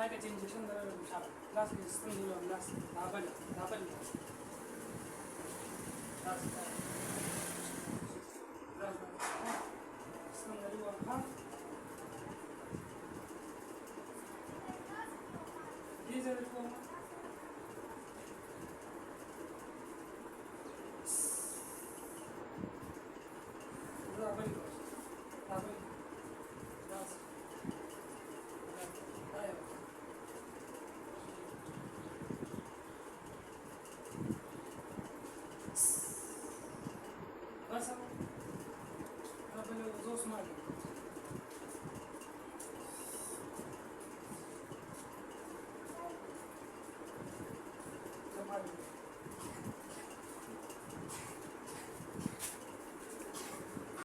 टाकायचं injection glass glass दाबल दाबल ग्लास हा हे जर दाबल दाबल ग्लास बस आपण जोश मारली